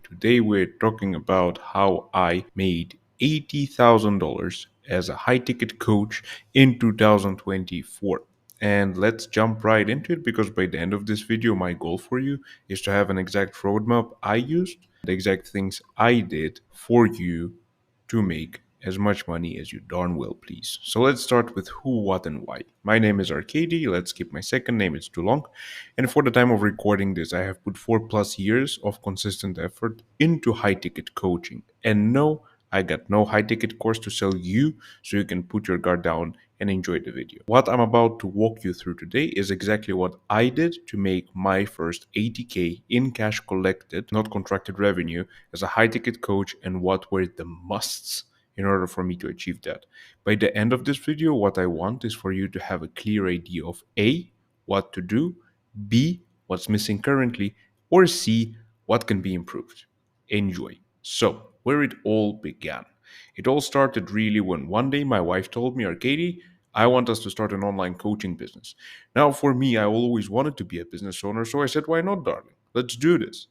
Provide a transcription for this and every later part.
Today we're talking about how I made $80,000 as a high ticket coach in 2024. And let's jump right into it because by the end of this video, my goal for you is to have an exact roadmap I used, the exact things I did for you to make as much money as you darn well please. So let's start with who, what, and why. My name is Arcady. Let's skip my second name, it's too long. And for the time of recording this, I have put 4+ years of consistent effort into high ticket coaching. And no, I got no high ticket course to sell you, so you can put your guard down and enjoy the video. What I'm about to walk you through today is exactly what I did to make my first 80K in cash collected, not contracted revenue, as a high ticket coach, and what were the musts in order for me to achieve that. By the end of this video, what I want is for you to have a clear idea of A, what to do, B, what's missing currently, or C, what can be improved. Enjoy. So, where it all began. It all started really when one day my wife told me, Arcady, I want us to start an online coaching business. Now, for me, I always wanted to be a business owner, so I said, why not, darling? Let's do this.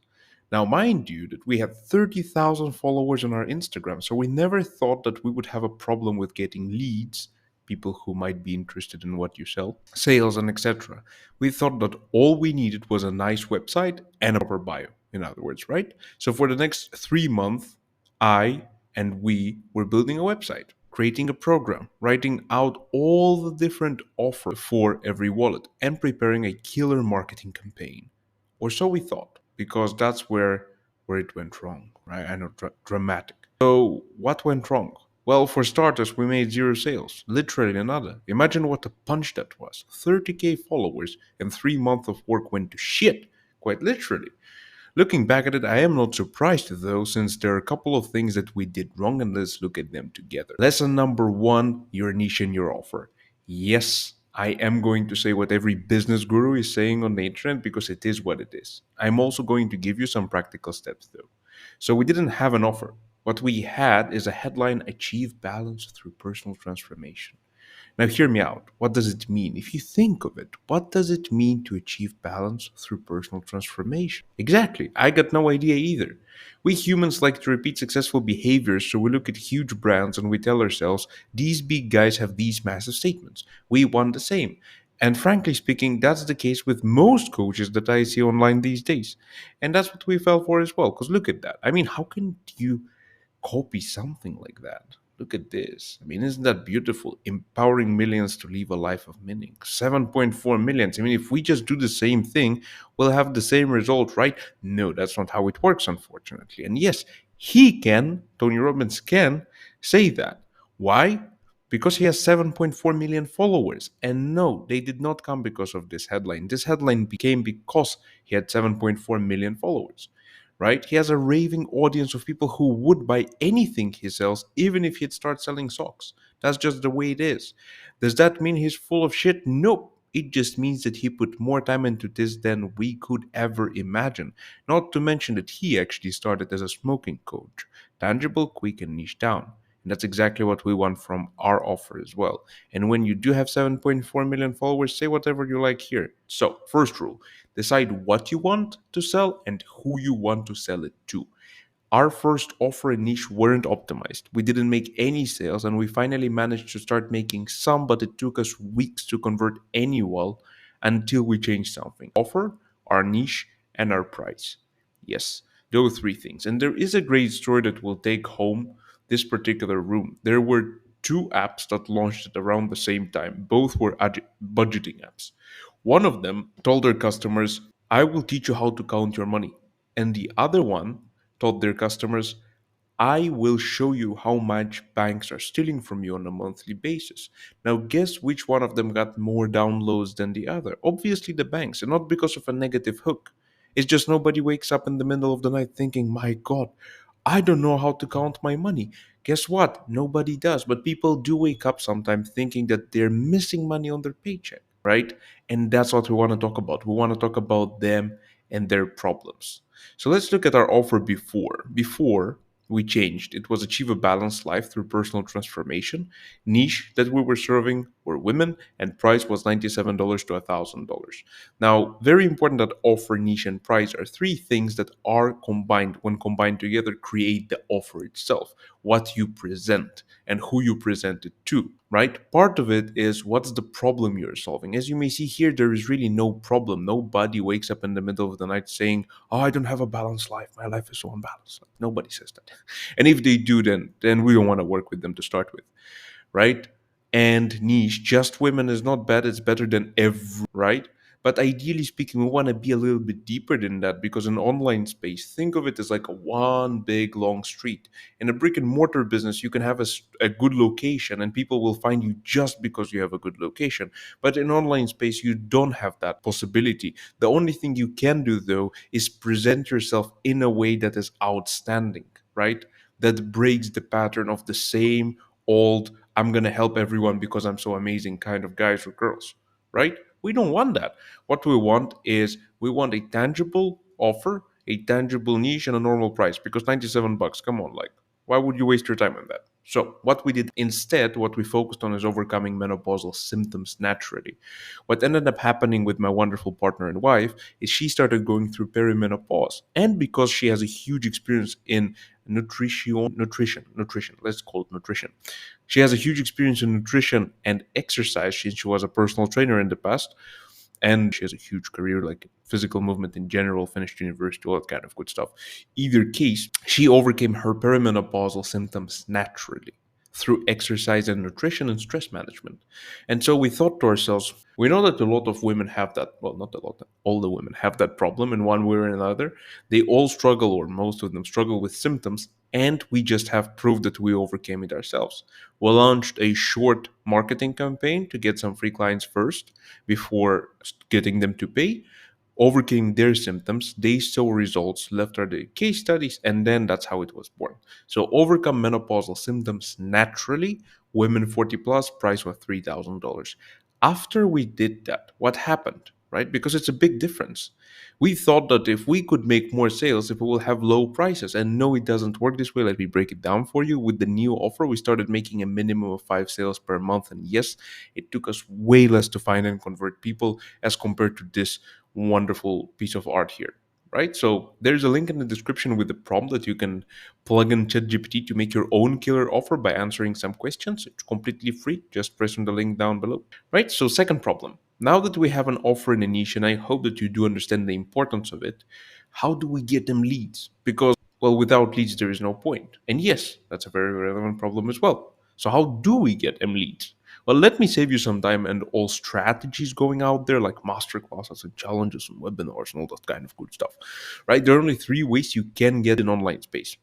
Now, mind you, that we had 30,000 followers on our Instagram, so we never thought that we would have a problem with getting leads, people who might be interested in what you sell, sales, and etc. We thought that all we needed was a nice website and a proper bio, in other words, right? So for the next 3 months, I and we were building a website, creating a program, writing out all the different offers for every wallet, and preparing a killer marketing campaign. Or so we thought, because that's where it went wrong, right? I know, dramatic. So what went wrong? Well, for starters, we made zero sales, literally nada. Imagine what a punch that was. 30K followers and 3 months of work went to shit, quite literally. Looking back at it, I am not surprised though, since there are a couple of things that we did wrong, and let's look at them together. Lesson number one, your niche and your offer. Yes, I am going to say what every business guru is saying on the internet because it is what it is. I'm also going to give you some practical steps though. So we didn't have an offer. What we had is a headline: Achieve balance through personal transformation. Now, hear me out. What does it mean? If you think of it, what does it mean to achieve balance through personal transformation? Exactly. I got no idea either. We humans like to repeat successful behaviors, so we look at huge brands and we tell ourselves, these big guys have these massive statements. We want the same. And frankly speaking, that's the case with most coaches that I see online these days. And that's what we fell for as well. Because look at that. I mean, how can you copy something like that? Look at this. I mean, isn't that beautiful? Empowering millions to live a life of meaning. 7.4 millions. I mean, if we just do the same thing, we'll have the same result, right? No, that's not how it works, unfortunately. And yes, he can, Tony Robbins can, say that. Why? Because he has 7.4 million followers. And no, they did not come because of this headline. This headline became because he had 7.4 million followers, right? He has a raving audience of people who would buy anything he sells, even if he'd start selling socks. That's just the way it is. Does that mean he's full of shit? Nope. It just means that he put more time into this than we could ever imagine. Not to mention that he actually started as a smoking coach. Tangible, quick, and niche down. And that's exactly what we want from our offer as well. And when you do have 7.4 million followers, say whatever you like here. So, first rule: decide what you want to sell and who you want to sell it to. Our first offer and niche weren't optimized. We didn't make any sales, and we finally managed to start making some, but it took us weeks to convert anyone until we changed something: offer, our niche, and our price. Yes, those three things. And there is a great story that will take home this particular room. There were two apps that launched at around the same time. Both were budgeting apps. One of them told their customers, I will teach you how to count your money. And the other one told their customers, I will show you how much banks are stealing from you on a monthly basis. Now, guess which one of them got more downloads than the other? Obviously, the banks, and not because of a negative hook. It's just nobody wakes up in the middle of the night thinking, my God, I don't know how to count my money. Guess what? Nobody does. But people do wake up sometimes thinking that they're missing money on their paycheck, right? And that's what we want to talk about. We want to talk about them and their problems. So let's look at our offer before. Before we changed, it was achieve a balanced life through personal transformation. Niche that we were serving were women, and price was $97 to $1,000. Now, very important that offer, niche, and price are three things that are combined, when combined together, create the offer itself, what you present and who you present it to, right? Part of it is what's the problem you're solving. As you may see here, there is really no problem. Nobody wakes up in the middle of the night saying, "Oh, I don't have a balanced life. My life is so unbalanced." Like, nobody says that. And if they do, then we don't want to work with them to start with, right? And niche, just women is not bad, it's better than every, right? But ideally speaking, we want to be a little bit deeper than that, because in online space, think of it as like a one big long street. In a brick and mortar business, you can have a good location and people will find you just because you have a good location. But in online space, you don't have that possibility. The only thing you can do, though, is present yourself in a way that is outstanding, right? That breaks the pattern of the same old, "I'm going to help everyone because I'm so amazing" kind of guys or girls, right? We don't want that. What we want is, we want a tangible offer, a tangible niche, and a normal price, because 97 bucks, come on, like, why would you waste your time on that? So, what we did instead, what we focused on, is overcoming menopausal symptoms naturally. What ended up happening with my wonderful partner and wife is she started going through perimenopause. And because she has a huge experience in nutrition, let's call it nutrition. She has a huge experience in nutrition and exercise since she was a personal trainer in the past. And she has a huge career, like physical movement in general, finished university, all that kind of good stuff. Either case, she overcame her perimenopausal symptoms naturally through exercise and nutrition and stress management. And so we thought to ourselves, we know that a lot of women have that, well, not a lot, all the women have that problem in one way or another. They all struggle, or most of them struggle with symptoms, and we just have proved that we overcame it ourselves. We launched a short marketing campaign to get some free clients first before getting them to pay, overcame their symptoms, they saw results, left our the case studies, and then that's how it was born. So overcome menopausal symptoms naturally, women 40 plus, price was $3,000. After we did that, what happened? Right? Because it's a big difference. We thought that if we could make more sales, if we will have low prices, and no, it doesn't work this way. Let me break it down for you. With the new offer, we started making a minimum of 5 sales per month, and yes, it took us way less to find and convert people as compared to this wonderful piece of art here, right? So there's a link in the description with the prompt that you can plug in ChatGPT to make your own killer offer by answering some questions. It's completely free. Just press on the link down below, right? So second problem. Now that we have an offer in a niche, and I hope that you do understand the importance of it, how do we get them leads? Because, well, without leads, there is no point. And yes, that's a very relevant problem as well. So how do we get them leads? Well, let me save you some time and all strategies going out there, like masterclasses and challenges and webinars and all that kind of good stuff, right? There are only three ways you can get in online space,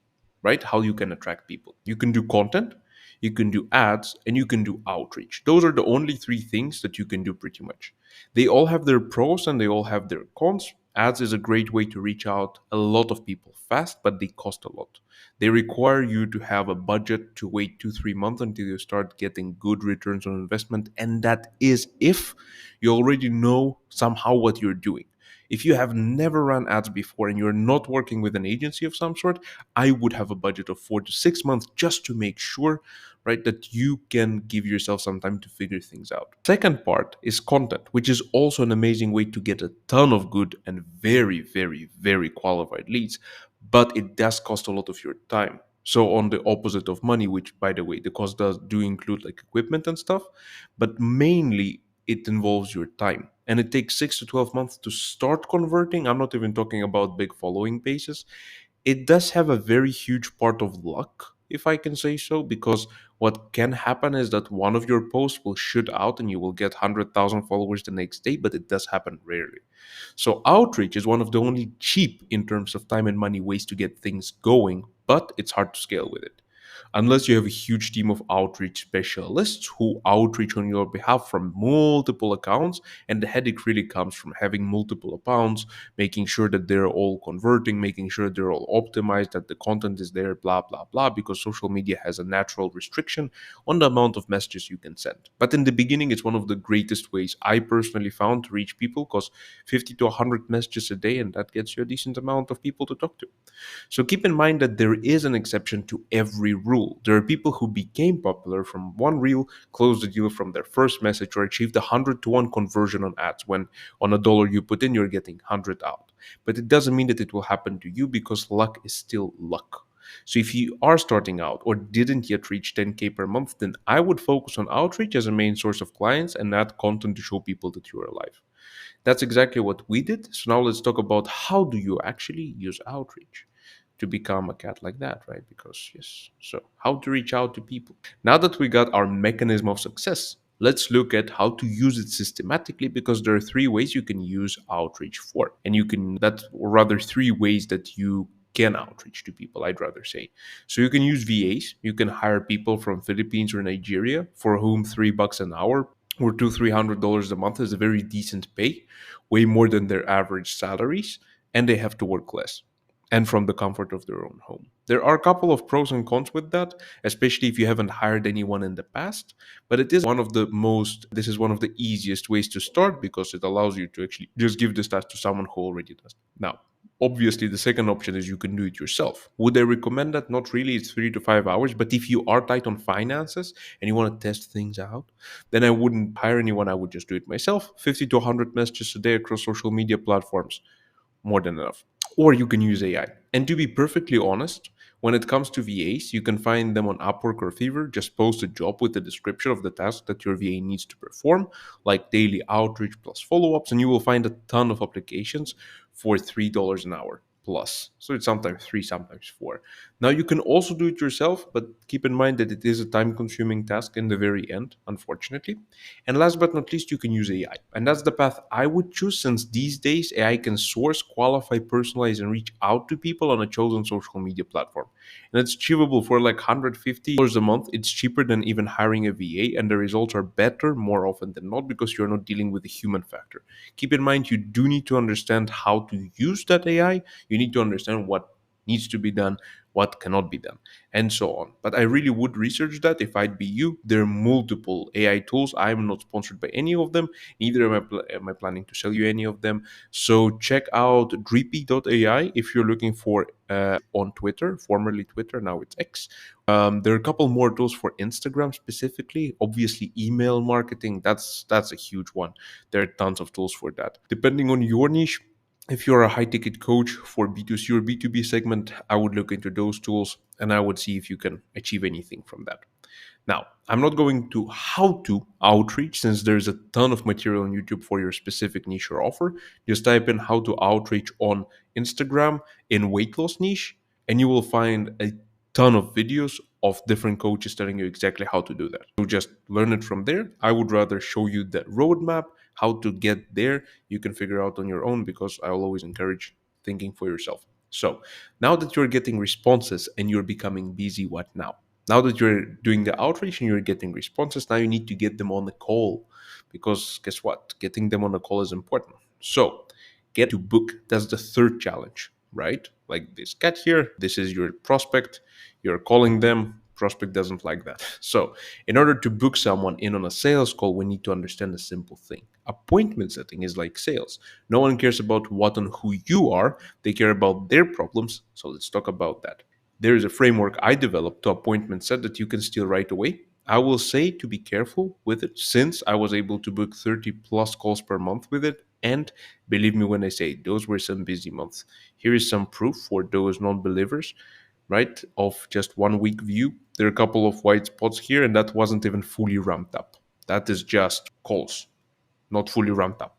right? How you can attract people. You can do content, you can do ads, and you can do outreach. Those are the only three things that you can do pretty much. They all have their pros and they all have their cons. Ads is a great way to reach out a lot of people fast, but they cost a lot. They require you to have a budget to wait 2-3 months until you start getting good returns on investment. And that is if you already know somehow what you're doing. If you have never run ads before and you're not working with an agency of some sort, I would have a budget of 4 to 6 months just to make sure, right, that you can give yourself some time to figure things out. Second part is content, which is also an amazing way to get a ton of good and very, very, very qualified leads, but it does cost a lot of your time. So on the opposite of money, which by the way, the cost does do include like equipment and stuff, but mainly it involves your time. And it takes 6 to 12 months to start converting. I'm not even talking about big following bases. It does have a very huge part of luck, if I can say so, because what can happen is that one of your posts will shoot out and you will get 100,000 followers the next day, but it does happen rarely. So, outreach is one of the only cheap in terms of time and money ways to get things going, but it's hard to scale with it unless you have a huge team of outreach specialists who outreach on your behalf from multiple accounts. And the headache really comes from having multiple accounts, making sure that they're all converting, making sure they're all optimized, that the content is there, blah blah blah, because social media has a natural restriction on the amount of messages you can send. But in the beginning, it's one of the greatest ways I personally found to reach people, because 50 to 100 messages a day, and that gets you a decent amount of people to talk to. So keep in mind that there is an exception to every rule. There are people who became popular from one reel, closed the deal from their first message, or achieved 100 to 1 conversion on ads when on a dollar you put in, you're getting 100 out. But it doesn't mean that it will happen to you because luck is still luck. So if you are starting out or didn't yet reach 10K per month, then I would focus on outreach as a main source of clients and add content to show people that you are alive. That's exactly what we did. So now let's talk about how do you actually use outreach to become a cat like that, right? Because yes, so how to reach out to people. Now that we got our mechanism of success, let's look at how to use it systematically because there are three ways you can use outreach for. And you can that or rather three ways that you can outreach to people, I'd rather say. So you can use VAs, you can hire people from Philippines or Nigeria for whom $3 an hour or $200-300 a month is a very decent pay, way more than their average salaries, and they have to work less and from the comfort of their own home. There are a couple of pros and cons with that, especially if you haven't hired anyone in the past, but it is one of the easiest ways to start because it allows you to actually just give this task to someone who already does. Now, obviously, the second option is you can do it yourself. Would I recommend that? Not really. It's 3 to 5 hours. But if you are tight on finances and you want to test things out, then I wouldn't hire anyone. I would just do it myself. 50 to 100 messages a day across social media platforms, more than enough. Or you can use AI. And to be perfectly honest, when it comes to VAs, you can find them on Upwork or Fiverr. Just post a job with the description of the task that your VA needs to perform, like daily outreach plus follow ups, and you will find a ton of applications for $3 an hour plus. So it's sometimes three, sometimes four. Now you can also do it yourself, but keep in mind that it is a time consuming task in the very end, unfortunately. And last but not least, you can use AI. And that's the path I would choose since these days AI can source, qualify, personalize, and reach out to people on a chosen social media platform. And it's achievable for like $150 a month. It's cheaper than even hiring a VA, and the results are better more often than not because you're not dealing with the human factor. Keep in mind, you do need to understand how to use that AI. You need to understand what needs to be done, what cannot be done, and so on. But I really would research that if I'd be you. There are multiple AI tools. I'm not sponsored by any of them, neither am I planning to sell you any of them. So check out Dreepy.ai if you're looking for on Twitter, formerly Twitter, now it's X. There are a couple more tools for Instagram specifically. Obviously, email marketing, that's a huge one. There are tons of tools for that. Depending on your niche, if you're a high ticket coach for B2C or B2B segment, I would look into those tools and I would see if you can achieve anything from that. Now, I'm not going to how to outreach since there's a ton of material on YouTube for your specific niche or offer. Just type in how to outreach on Instagram in weight loss niche, and you will find a ton of videos of different coaches telling you exactly how to do that. So just learn it from there. I would rather show you the roadmap, how to get there. You can figure out on your own because I will always encourage thinking for yourself. So now that you're getting responses and you're becoming busy, what now? Now that you're doing the outreach and you're getting responses, now you need to get them on the call because guess what? Getting them on the call is important. So get to book. That's the third challenge, right? Like this cat here, this is your prospect. You're calling them. Prospect doesn't like that. So, in order to book someone in on a sales call, we need to understand a simple thing. Appointment setting is like sales. No one cares about what and who you are, they care about their problems. So, let's talk about that. There is a framework I developed to appointment set that you can steal right away. I will say to be careful with it since I was able to book 30 plus calls per month with it. And believe me when I say those were some busy months. Here is some proof for those non believers, right? Of just 1 week view. There are a couple of white spots here, and that wasn't even fully ramped up. That is just calls, not fully ramped up.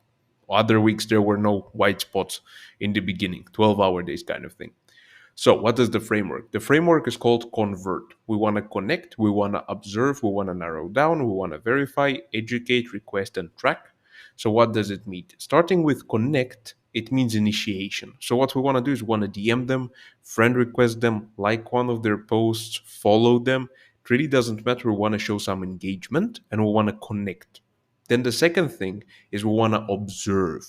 Other weeks, there were no white spots in the beginning, 12-hour days kind of thing. So, what is the framework? The framework is called convert. We want to connect, we want to observe, we want to narrow down, we want to verify, educate, request, and track. So, what does it mean? Starting with connect, it means initiation. So, what we want to do is we want to DM them, friend request them, like one of their posts, follow them. It really doesn't matter. We want to show some engagement and we want to connect. Then the second thing is we want to observe.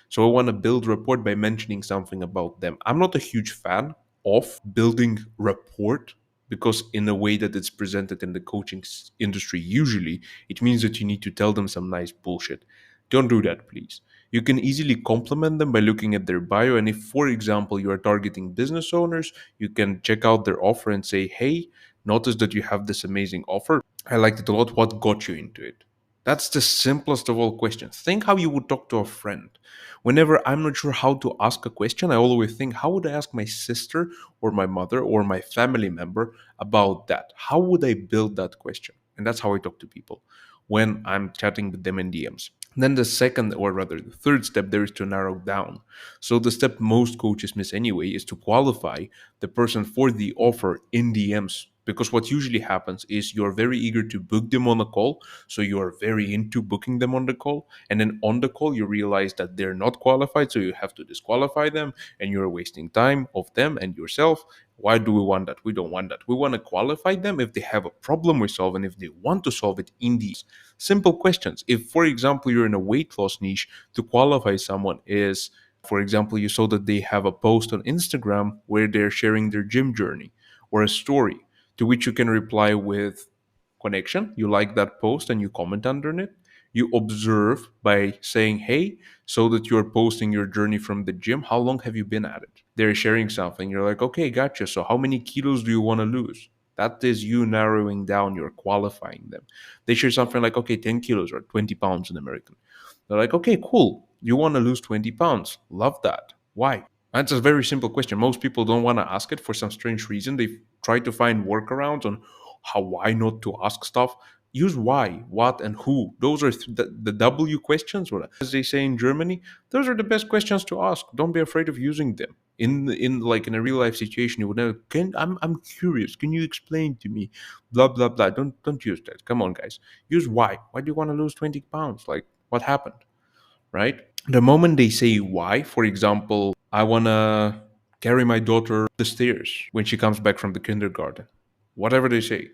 So I want to build rapport by mentioning something about them. I'm not a huge fan of building rapport because in a way that it's presented in the coaching industry usually it means that you need to tell them some nice bullshit. Don't do that, please. You can easily compliment them by looking at their bio, and if for example you are targeting business owners, you can check out their offer and say, hey, Notice that you have this amazing offer. I liked it a lot. What got you into it? That's the simplest of all questions. Think how you would talk to a friend. Whenever I'm not sure how to ask a question, I always think, how would I ask my sister or my mother or my family member about that? How would I build that question? And that's how I talk to people when I'm chatting with them in DMs. Then the second, or rather the third step there is to narrow down. So the step most coaches miss anyway is to qualify the person for the offer in DMs. Because what usually happens is you're very eager to book them on a call. So you're very into booking them on the call. And then on the call, you realize that they're not qualified. So you have to disqualify them and you're wasting time of them and yourself. Why do we want that? We don't want that. We want to qualify them if they have a problem we solve and if they want to solve it in these simple questions. If, for example, you're in a weight loss niche, to qualify someone is, for example, you saw that they have a post on Instagram where they're sharing their gym journey or a story to which you can reply with connection. You like that post and you comment under it. You observe by saying, hey, so that you're posting your journey from the gym. How long have you been at it? They're sharing something. You're like, okay, gotcha. So how many kilos do you want to lose? That is you narrowing down, you're qualifying them. They share something like, okay, 10 kilos or 20 pounds in American. They're like, okay, cool. You want to lose 20 pounds. Love that. Why? That's a very simple question. Most people don't want to ask it for some strange reason. They try to find workarounds on how, why not to ask stuff. Use why, what, and who. Those are the W questions, or as they say in Germany. Those are the best questions to ask. Don't be afraid of using them. In like in a real life situation, you would never. I'm curious. Can you explain to me? Blah blah blah. Don't use that. Come on, guys. Use why. Why do you want to lose 20 pounds? Like what happened, right? The moment they say why, for example, I want to carry my daughter the stairs when she comes back from the kindergarten, whatever they say,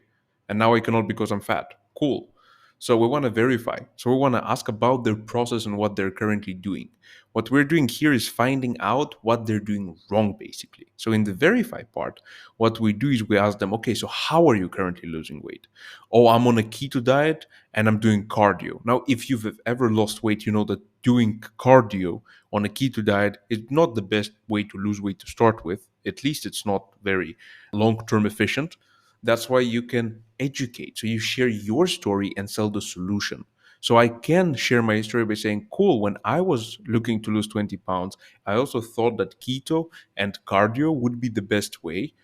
and now I cannot because I'm fat. Cool. So we want to verify. So we want to ask about their process and what they're currently doing. What we're doing here is finding out what they're doing wrong, basically. So in the verify part, what we do is we ask them, okay, so how are you currently losing weight? Oh, I'm on a keto diet and I'm doing cardio. Now, if you've ever lost weight, you know that doing cardio on a keto diet is not the best way to lose weight to start with. At least it's not very long term efficient. That's why you can educate. So you share your story and sell the solution. So I can share my story by saying, cool, when I was looking to lose 20 pounds, I also thought that keto and cardio would be the best way,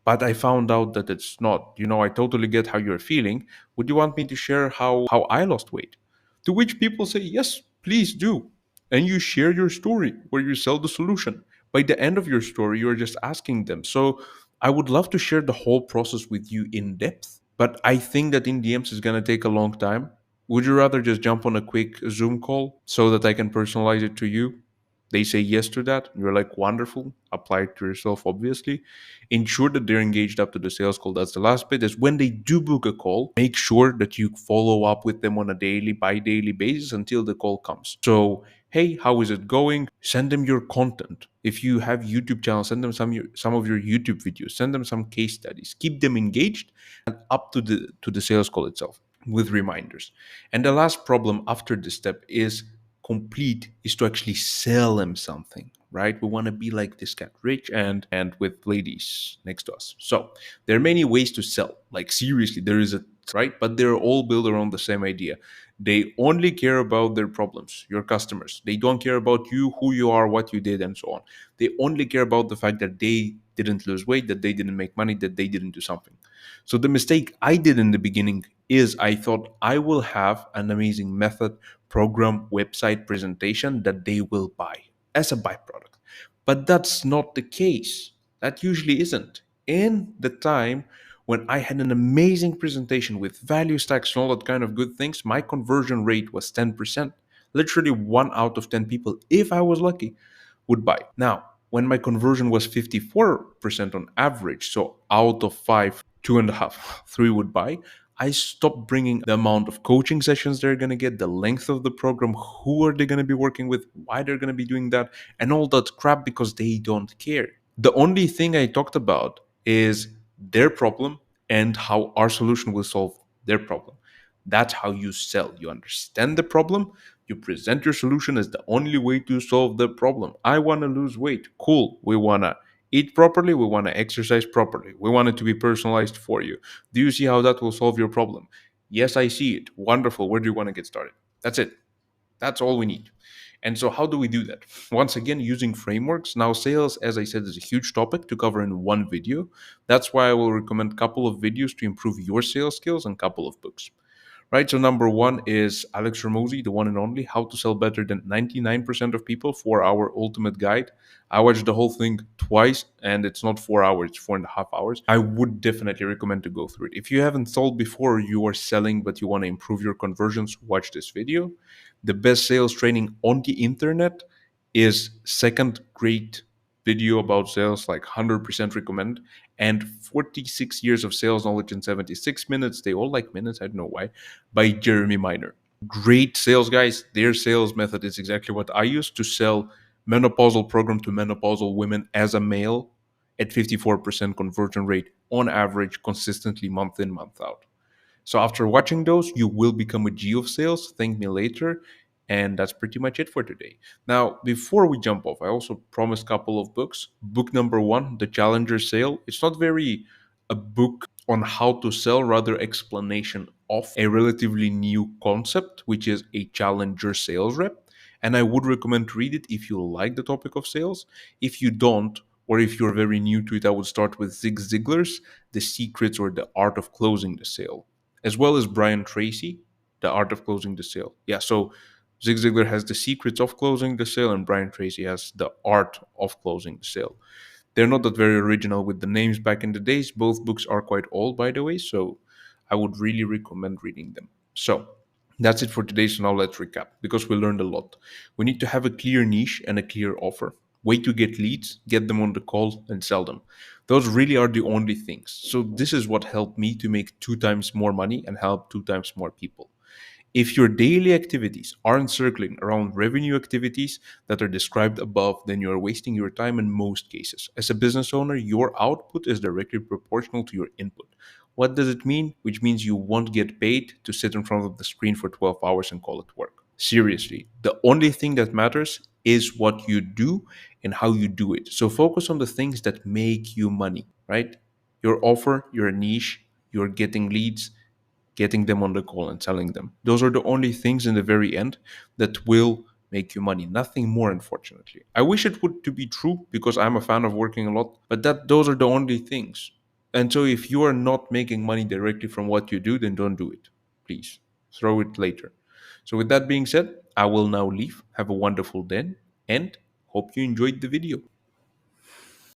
but I found out that it's not. I totally get how you're feeling. Would you want me to share how I lost weight? To which people say, yes, please do. And you share your story where you sell the solution. By the end of your story, you're just asking them. So I would love to share the whole process with you in depth, but I think that in DMs is going to take a long time. Would you rather just jump on a quick Zoom call so that I can personalize it to you? They say yes to that. You're like, wonderful. Apply it to yourself, obviously. Ensure that they're engaged up to the sales call. That's the last bit. Is when they do book a call, make sure that you follow up with them on a daily, bi-daily basis until the call comes. So, hey, how is it going? Send them your content. If you have YouTube channels, send them some of your YouTube videos. Send them some case studies. Keep them engaged and up to the sales call itself with reminders. And the last problem after this step is complete is to actually sell them something, right? We want to be like this cat, rich and with ladies next to us. So there are many ways to sell. Like seriously, there is a right, but they're all built around the same idea. They only care about their problems, your customers. They don't care about you, who you are, what you did, and so on. They only care about the fact that they didn't lose weight, that they didn't make money, that they didn't do something. So the mistake I did in the beginning is I thought I will have an amazing method, program, website, presentation that they will buy as a byproduct. But that's not the case. That usually isn't. In the time when I had an amazing presentation with value stacks and all that kind of good things, my conversion rate was 10%. Literally 1 out of 10 people, if I was lucky, would buy. Now, when my conversion was 54% on average, so out of five, two and a half, three would buy, I stopped bringing the amount of coaching sessions they're going to get, the length of the program, who are they going to be working with, why they're going to be doing that, and all that crap because they don't care. The only thing I talked about is their problem and how our solution will solve their problem. That's how you sell. You understand the problem, you present your solution as the only way to solve the problem. I want to lose weight. Cool. We want to eat properly, we want to exercise properly. We want it to be personalized for you. Do you see how that will solve your problem? Yes, I see it. Wonderful. Where do you want to get started? That's it. That's all we need. And so, how do we do that? Once again, using frameworks. Now, sales, as I said, is a huge topic to cover in one video. That's why I will recommend a couple of videos to improve your sales skills and a couple of books. Right, so number one is Alex Ramosi, the one and only, How to Sell Better Than 99% of People, 4 hour ultimate guide. I watched the whole thing twice, and it's not 4 hours, it's 4.5 hours. I would definitely recommend to go through it. If you haven't sold before, you are selling, but you want to improve your conversions, watch this video. The best sales training on the internet is second great video about sales, like 100% recommend. And 46 years of sales knowledge in 76 minutes. They all like minutes, I don't know why, by Jeremy Miner. Great sales guys. Their sales method is exactly what I use to sell menopausal program to menopausal women as a male at 54% conversion rate on average, consistently month in, month out. So after watching those, you will become a G of sales. Thank me later. And that's pretty much it for today. Now, before we jump off, I also promised a couple of books. Book number one, The Challenger Sale. It's not very a book on how to sell, rather explanation of a relatively new concept, which is a challenger sales rep. And I would recommend to read it if you like the topic of sales. If you don't, or if you're very new to it, I would start with Zig Ziglar's The Secrets or the Art of Closing the Sale, as well as Brian Tracy, The Art of Closing the Sale. Yeah, so Zig Ziglar has The Secrets of Closing the Sale, and Brian Tracy has The Art of Closing the Sale. They're not that very original with the names back in the days. Both books are quite old, by the way, so I would really recommend reading them. So that's it for today. So now let's recap because we learned a lot. We need to have a clear niche and a clear offer. Way to get leads, get them on the call, and sell them. Those really are the only things. So this is what helped me to make 2 times more money and help 2 times more people. If your daily activities aren't circling around revenue activities that are described above, then you are wasting your time in most cases. As a business owner, your output is directly proportional to your input. What does it mean? Which means you won't get paid to sit in front of the screen for 12 hours and call it work. Seriously, the only thing that matters is what you do and how you do it. So focus on the things that make you money, right? Your offer, your niche, you're getting leads, getting them on the call and selling them. Those are the only things in the very end that will make you money. Nothing more, unfortunately. I wish it would to be true because I'm a fan of working a lot, but that those are the only things. And so if you are not making money directly from what you do, then don't do it. Please. Throw it later. So with that being said, I will now leave. Have a wonderful day and hope you enjoyed the video.